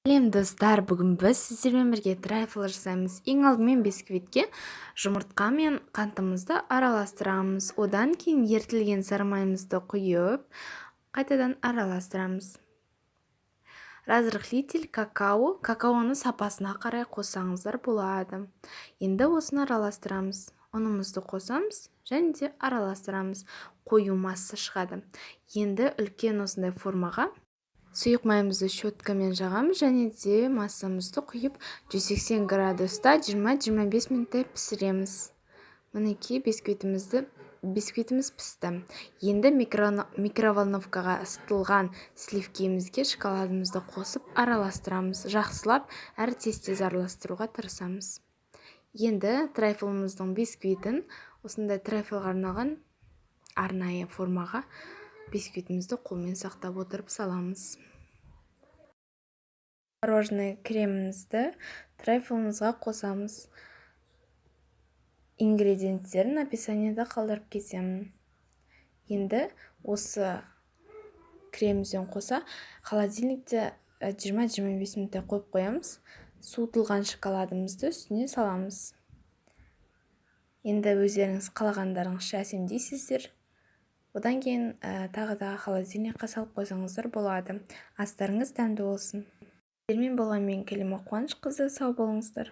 Сәлем достар, бүгін біз сіздермен бірге трайфл жасаймыз. Ең алдымен бисквитке жұмыртқа мен қантымызды араластырамыз. Одан кейін ертілген сарымайымызды құйып, қайтадан араластырамыз. Разрыхлитель какао. Какаоны сапасына қарай қоссаңыздар болады. Енді осыны араластырамыз. Ұнымызды қосамыз және де араластырамыз. Қою масса шығады. Енді үлкен осындай формаға сұйық майымызды щеткамен жағамыз және де массамызды құйып 180 градуста 20-25 минуттай пісіреміз. Мінекей бисквитіміз пісті. Енді микроволновкаға ысытылған сливкемізге шоколадымызды қосып араластырамыз. Жақсылап әрі тез араластыруға тырысамыз. Енді трайфлымыздың бисквитін осындай трайфлға арналған арнайы формаға бисквитімізді қолмен сақтап отырып саламыз. Мороженое кремімізді трайфлымызға қосамыз. Ингредиенттерін описаниеда қалдырып кетемін. Енді осы кремімізден қоса холодильникте 20-25 минуттай қойып қоямыз. Суытылған шоколадымызды үстіне саламыз. Енді өздеріңіз қалағандарыңызша әсемдейсіздер. Одан кейін тағы да холодильникқа салып қойсаңыздар болады. Астарыңыз дәмді болсын. Сіздермен болған мен Кәлима Қуанышқызы, сау болыңыздар.